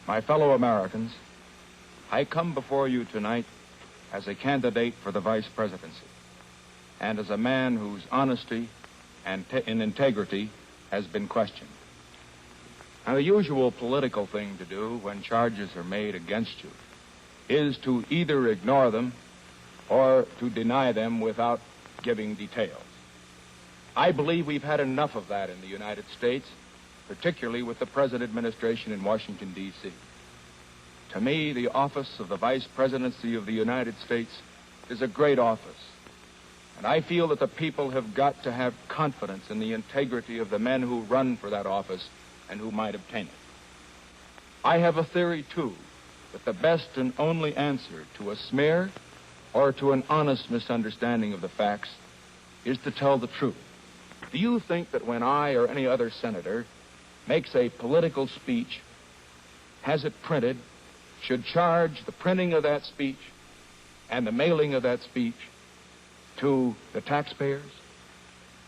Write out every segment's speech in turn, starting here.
My fellow Americans, I come before you tonight as a candidate for the vice presidency and as a man whose honesty and integrity has been questioned. Now, the usual political thing to do when charges are made against you is to either ignore them or to deny them without giving details. I believe we've had enough of that in the United States, particularly with the present administration in Washington, D.C. To me, the office of the Vice Presidency of the United States is a great office, and I feel that the people have got to have confidence in the integrity of the men who run for that office and who might obtain it. I have a theory, too, that the best and only answer to a smear or to an honest misunderstanding of the facts is to tell the truth. Do you think that when I or any other senator makes a political speech, has it printed, should charge the printing of that speech and the mailing of that speech to the taxpayers?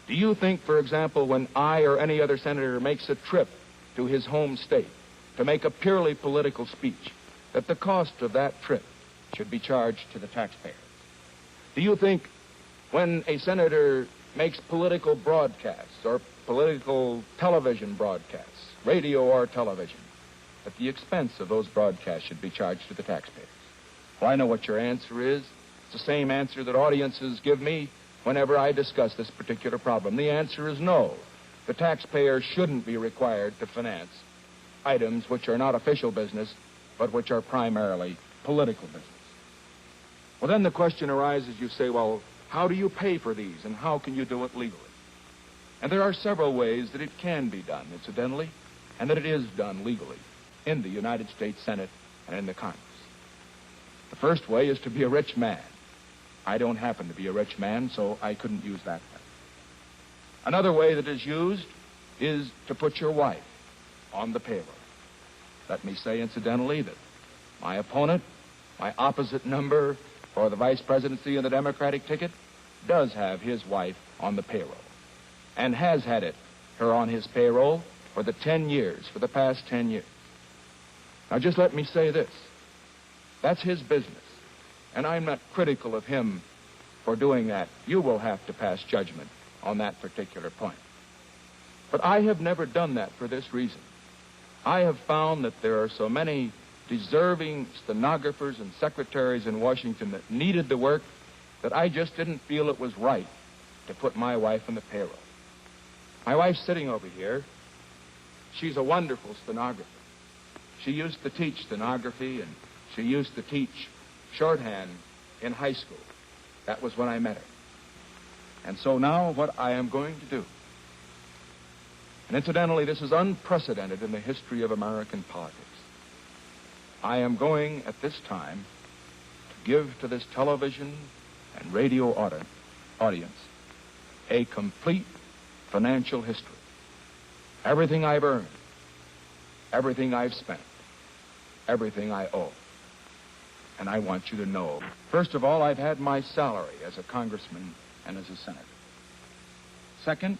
Do you think, for example, when I or any other senator makes a trip to his home state to make a purely political speech, that the cost of that trip should be charged to the taxpayers? Do you think when a senator makes political broadcasts or political television broadcasts, radio or television, that the expense of those broadcasts should be charged to the taxpayers? Well, I know what your answer is. It's the same answer that audiences give me whenever I discuss this particular problem. The answer is no. The taxpayer shouldn't be required to finance items which are not official business, but which are primarily political business. Well, then the question arises, you say, well, how do you pay for these, and how can you do it legally? And there are several ways that it can be done, incidentally, and that it is done legally in the United States Senate and in the Congress. The first way is to be a rich man. I don't happen to be a rich man, so I couldn't use that method. Another way that is used is to put your wife on the payroll. Let me say, incidentally, that my opponent, my opposite number for the vice presidency and the Democratic ticket, does have his wife on the payroll and has had her on his payroll for the past 10 years. Now, just let me say this. That's his business, and I'm not critical of him for doing that. You will have to pass judgment on that particular point. But I have never done that for this reason. I have found that there are so many deserving stenographers and secretaries in Washington that needed the work that I just didn't feel it was right to put my wife on the payroll. My wife's sitting over here. She's a wonderful stenographer. She used to teach stenography, and she used to teach shorthand in high school. That was when I met her. And so now what I am going to do, and incidentally, this is unprecedented in the history of American politics, I am going at this time to give to this television and radio audience a complete financial history. Everything I've earned, everything I've spent, everything I owe. And I want you to know, first of all, I've had my salary as a congressman and as a senator. Second,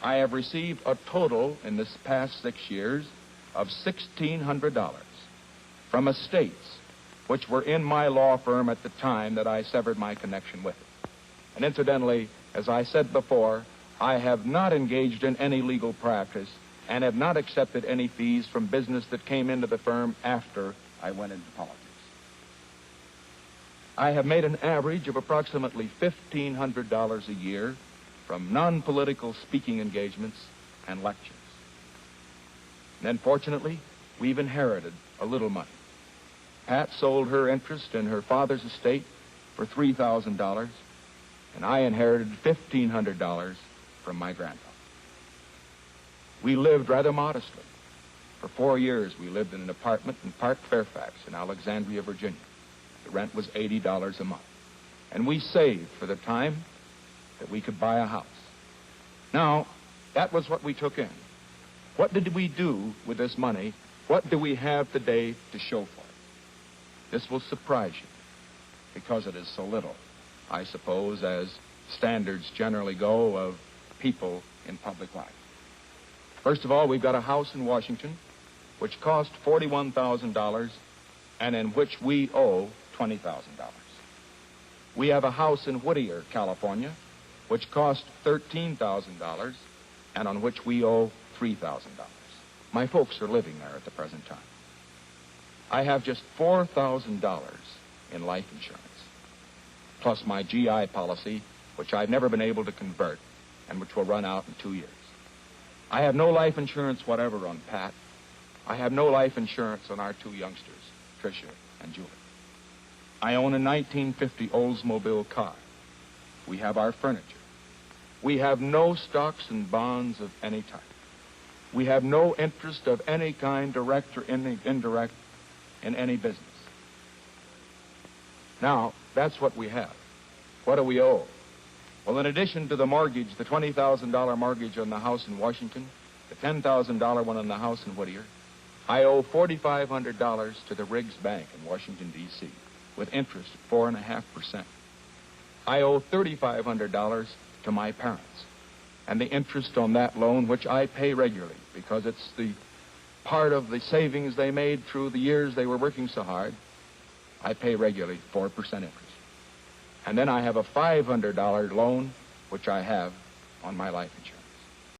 I have received a total in this past 6 years of $1,600 from estates which were in my law firm at the time that I severed my connection with it. And incidentally, as I said before, I have not engaged in any legal practice and have not accepted any fees from business that came into the firm after I went into politics. I have made an average of approximately $1,500 a year from non-political speaking engagements and lectures. And then, fortunately, we've inherited a little money. Pat sold her interest in her father's estate for $3,000, and I inherited $1,500 from my grandfather. We lived rather modestly. For 4 years, we lived in an apartment in Park Fairfax in Alexandria, Virginia. The rent was $80 a month. And we saved for the time that we could buy a house. Now, that was what we took in. What did we do with this money? What do we have today to show for it? This will surprise you, because it is so little, I suppose, as standards generally go of people in public life. First of all, we've got a house in Washington which cost $41,000 and in which we owe $20,000. We have a house in Whittier, California, which cost $13,000 and on which we owe $3,000. My folks are living there at the present time. I have just $4,000 in life insurance, plus my GI policy, which I've never been able to convert and which will run out in 2 years. I have no life insurance whatever on Pat. I have no life insurance on our two youngsters, Tricia and Julie. I own a 1950 Oldsmobile car. We have our furniture. We have no stocks and bonds of any type. We have no interest of any kind, direct or indirect, in any business. Now, that's what we have. What do we owe? Well, in addition to the mortgage, the $20,000 mortgage on the house in Washington, the $10,000 one on the house in Whittier, I owe $4,500 to the Riggs Bank in Washington, D.C., with interest at 4.5%. I owe $3,500 to my parents, and the interest on that loan, which I pay regularly because it's the part of the savings they made through the years they were working so hard, I pay regularly 4% interest. And then I have a $500 loan, which I have on my life insurance.